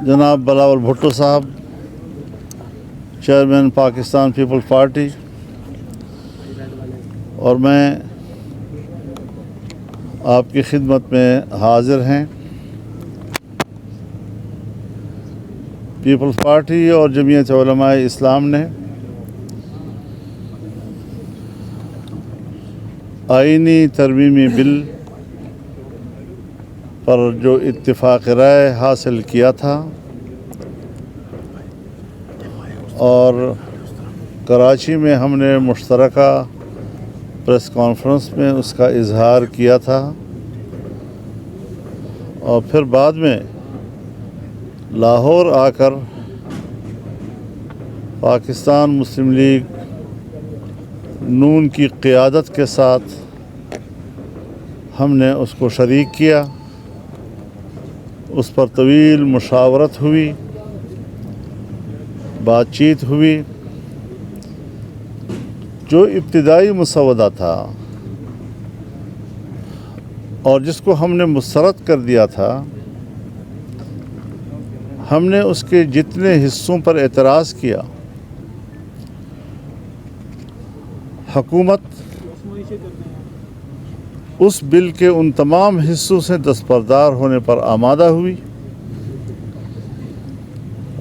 جناب بلاول بھٹو صاحب، chairman Pakistan Peoples party, اور میں آپ کی خدمت میں حاضر ہیں۔ پیپلز پارٹی اور جمعیت علماء اسلام نے آئینی ترمیمی بل پر جو اتفاق رائے حاصل کیا تھا اور کراچی میں ہم نے مشترکہ پریس کانفرنس میں اس کا اظہار کیا تھا، اور پھر بعد میں لاہور آ کر پاکستان مسلم لیگ نون کی قیادت کے ساتھ ہم نے اس کو شریک کیا۔ اس پر طویل مشاورت ہوئی، بات چیت ہوئی۔ جو ابتدائی مسودہ تھا اور جس کو ہم نے مسترد کر دیا تھا، ہم نے اس کے جتنے حصوں پر اعتراض کیا، حکومت اس بل کے ان تمام حصوں سے دستبردار ہونے پر آمادہ ہوئی،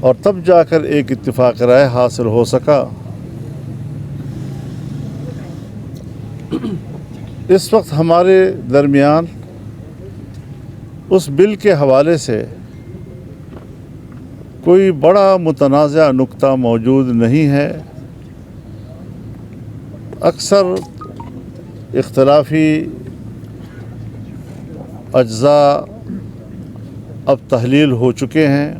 اور تب جا کر ایک اتفاق رائے حاصل ہو سکا۔ اس وقت ہمارے درمیان اس بل کے حوالے سے کوئی بڑا متنازع نقطہ موجود نہیں ہے۔ اکثر اختلافی اجزاء اب تحلیل ہو چکے ہیں،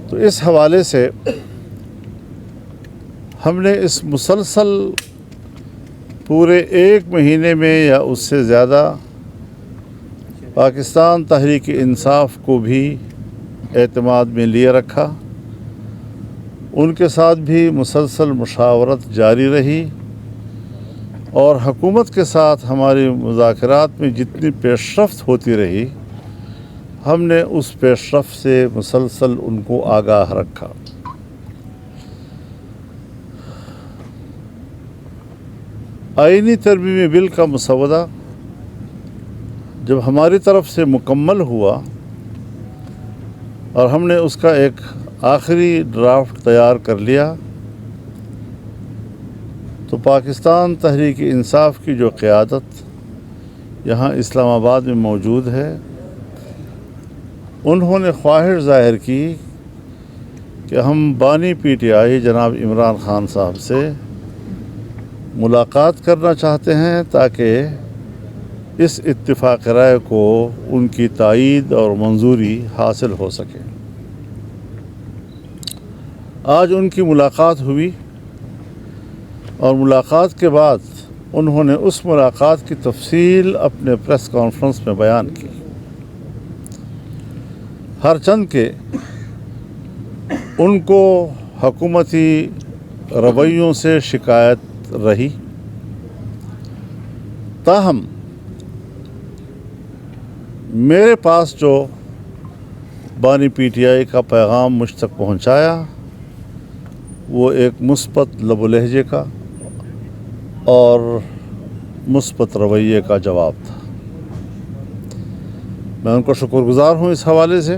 تو اس حوالے سے ہم نے اس مسلسل پورے ایک مہینے میں یا اس سے زیادہ پاکستان تحریک انصاف کو بھی اعتماد میں لیے رکھا۔ ان کے ساتھ بھی مسلسل مشاورت جاری رہی، اور حکومت کے ساتھ ہماری مذاکرات میں جتنی پیش رفت ہوتی رہی، ہم نے اس پیش رفت سے مسلسل ان کو آگاہ رکھا۔ آئینی ترمیمی بل کا مسودہ جب ہماری طرف سے مکمل ہوا اور ہم نے اس کا ایک آخری ڈرافٹ تیار کر لیا، تو پاکستان تحریک انصاف کی جو قیادت یہاں اسلام آباد میں موجود ہے، انہوں نے خواہش ظاہر کی کہ ہم بانی پی ٹی آئی جناب عمران خان صاحب سے ملاقات کرنا چاہتے ہیں، تاکہ اس اتفاق رائے کو ان کی تائید اور منظوری حاصل ہو سکے۔ آج ان کی ملاقات ہوئی، اور ملاقات کے بعد انہوں نے اس ملاقات کی تفصیل اپنے پریس کانفرنس میں بیان کی۔ ہر چند کہ ان کو حکومتی رویوں سے شکایت رہی، تاہم میرے پاس جو بانی پی ٹی آئی کا پیغام مجھ تک پہنچایا، وہ ایک مثبت لب و لہجے کا اور مثبت رویے کا جواب تھا۔ میں ان کو شکر گزار ہوں اس حوالے سے۔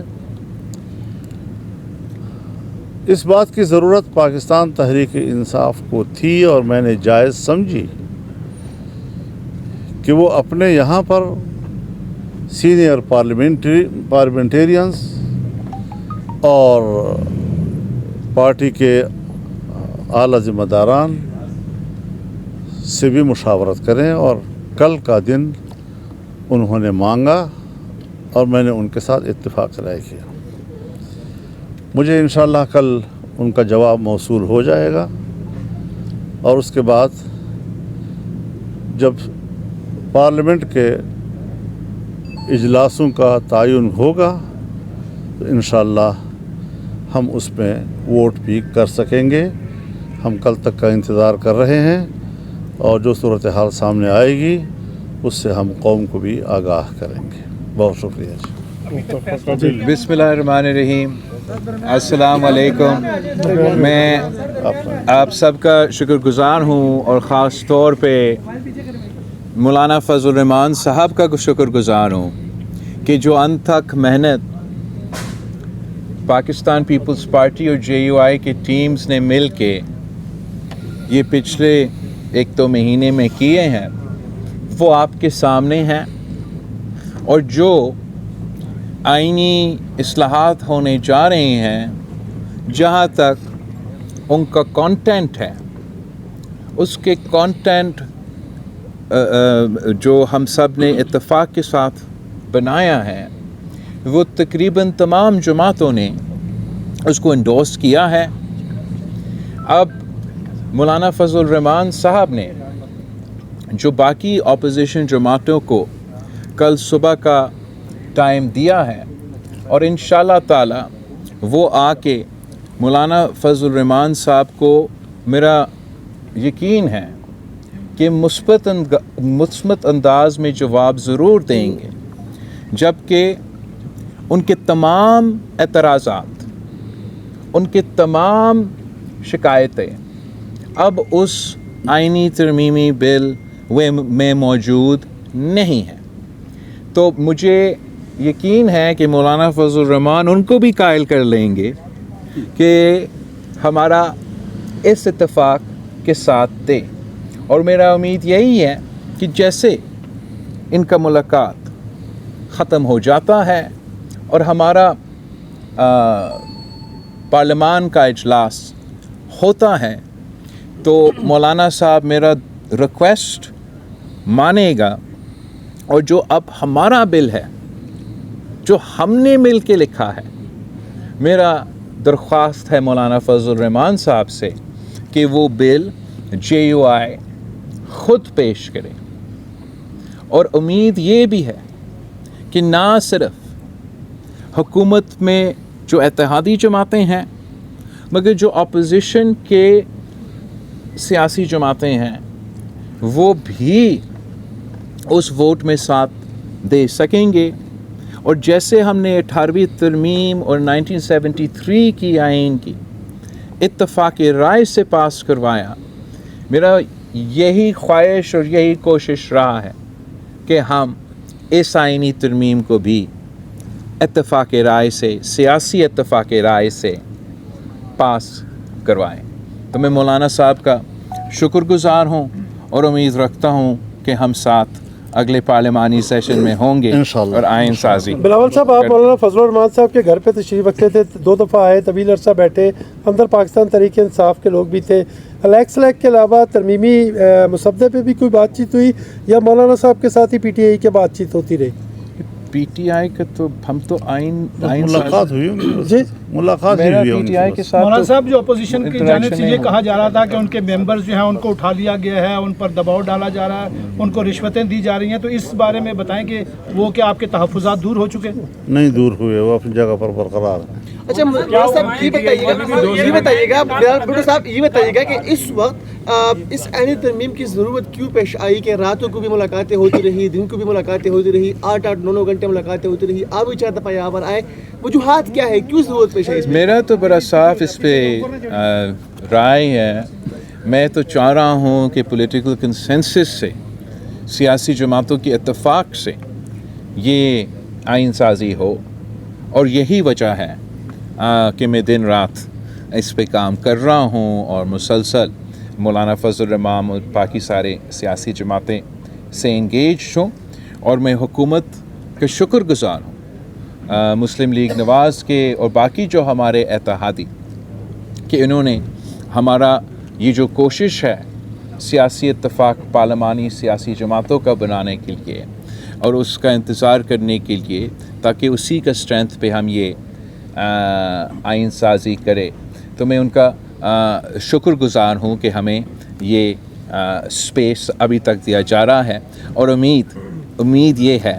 اس بات کی ضرورت پاکستان تحریک انصاف کو تھی، اور میں نے جائز سمجھی کہ وہ اپنے یہاں پر سینئر پارلیمنٹیرینز اور پارٹی کے اعلیٰ ذمہ داران سے بھی مشاورت کریں، اور کل کا دن انہوں نے مانگا اور میں نے ان کے ساتھ اتفاق رائے کیا۔ مجھے انشاءاللہ کل ان کا جواب موصول ہو جائے گا، اور اس کے بعد جب پارلیمنٹ کے اجلاسوں کا تعین ہوگا تو انشاءاللہ ہم اس میں ووٹ بھی کر سکیں گے۔ ہم کل تک کا انتظار کر رہے ہیں، اور جو صورتحال سامنے آئے گی اس سے ہم قوم کو بھی آگاہ کریں گے۔ بہت شکریہ جی۔ بسم اللہ الرحمن الرحیم. السلام علیکم. میں آپ سب کا شکر گزار ہوں اور خاص طور پہ مولانا فضل الرحمان صاحب کا شکر گزار ہوں کہ جو انت تک محنت پاکستان پیپلز پارٹی اور JUI کی ٹیمز نے مل کے یہ پچھلے 1-2 مہینے میں کیے ہیں وہ آپ کے سامنے ہیں. اور جو آئینی اصلاحات ہونے جا رہے ہیں جہاں تک ان کا کانٹینٹ ہے اس کے کانٹینٹ جو ہم سب نے اتفاق کے ساتھ بنایا ہے وہ تقریباً تمام جماعتوں نے اس کو انڈورس کیا ہے. اب مولانا فضل الرحمان صاحب نے جو باقی اپوزیشن جماعتوں کو کل صبح کا ٹائم دیا ہے اور انشاءاللہ تعالی وہ آ کے مولانا فضل الرحمان صاحب کو میرا یقین ہے کہ مثبت انداز میں جواب ضرور دیں گے، جبکہ ان کے تمام اعتراضات، ان کے تمام شکایتیں اب اس آئینی ترمیمی بل میں موجود نہیں ہیں. تو مجھے یقین ہے کہ مولانا فضل الرحمان ان کو بھی قائل کر لیں گے کہ ہمارا اس اتفاق کے ساتھ دے. اور میرا امید یہی ہے کہ جیسے ان کا ملاقات ختم ہو جاتا ہے اور ہمارا پارلیمان کا اجلاس ہوتا ہے تو مولانا صاحب میرا ریکویسٹ مانے گا اور جو اب ہمارا بل ہے جو ہم نے مل کے لکھا ہے، میرا درخواست ہے مولانا فضل الرحمان صاحب سے کہ وہ بل JUI خود پیش کرے. اور امید یہ بھی ہے کہ نہ صرف حکومت میں جو اتحادی جماعتیں ہیں مگر جو اپوزیشن کے سیاسی جماعتیں ہیں وہ بھی اس ووٹ میں ساتھ دے سکیں گے. اور جیسے ہم نے 18ویں ترمیم اور 1973 کی آئین کی اتفاق رائے سے پاس کروایا، میرا یہی خواہش اور یہی کوشش رہا ہے کہ ہم اس آئینی ترمیم کو بھی اتفاق رائے سے، سیاسی اتفاق رائے سے پاس کروائیں. تو میں مولانا صاحب کا شکر گزار ہوں اور امید رکھتا ہوں کہ ہم ساتھ اگلے پارلیمانی سیشن میں ہوں گے اور آئین سازی. بلاول صاحب، آپ مولانا فضل الرحمان صاحب کے گھر پہ تشریف رکھتے تھے، 2 دفعہ آئے، طویل عرصہ بیٹھے، اندر پاکستان تحریک انصاف کے لوگ بھی تھے. الیکس لیک کے علاوہ ترمیمی مسودے پہ بھی کوئی بات چیت ہوئی یا مولانا صاحب کے ساتھ ہی PTI کی بات چیت ہوتی رہی؟ PTI کا تو ہم تو آئین ملاقات ہوئی جی ملاقات میرا ہوئی PTI کے ساتھ مولانا صاحب جو اپوزیشن کی جانب سے یہ کہا جا رہا تھا کہ ان کے ممبرز جو ہیں ان کو اٹھا لیا گیا ہے، ان پر دباؤ ڈالا جا رہا ہے، ان کو رشوتیں دی جا رہی ہیں، تو اس بارے میں بتائیں کہ وہ کیا آپ کے تحفظات دور ہو چکے؟ نہیں دور ہوئے، وہ اپنی جگہ پر برقرار ہیں. اچھا مولانا صاحب یہ بتائیے گا کہ اس وقت اس آئینی ترمیم کی ضرورت کیوں پیش آئی کہ راتوں کو بھی ملاقاتیں ہوتی رہی، دن کو بھی ملاقاتیں ہوتی رہی، 8-9 گھنٹے ملاقاتیں ہوتی رہی، آپ بھی 4 دفعہ یہاں پر آئے، وجوہات کیا ہے، کیوں ضرورت پیش آئی؟ میرا تو بڑا صاف اس پہ رائے ہے. میں تو چاہ رہا ہوں کہ پولیٹیکل کنسنسس سے، سیاسی جماعتوں کے اتفاق سے یہ آئین سازی ہو، اور یہی وجہ ہے کہ میں دن رات اس پہ کام کر رہا ہوں اور مسلسل مولانا فضل الرحمان اور باقی سارے سیاسی جماعتیں سے انگیج ہوں. اور میں حکومت کا شکر گزار ہوں، مسلم لیگ نواز کے اور باقی جو ہمارے اتحادی، کہ انہوں نے ہمارا یہ جو کوشش ہے سیاسی اتفاق پارلیمانی سیاسی جماعتوں کا بنانے کے لیے اور اس کا انتظار کرنے کے لیے، تاکہ اسی کا اسٹرینتھ پہ ہم یہ آئین سازی کرے، تو میں ان کا شکر گزار ہوں کہ ہمیں یہ اسپیس ابھی تک دیا جا رہا ہے. اور امید یہ ہے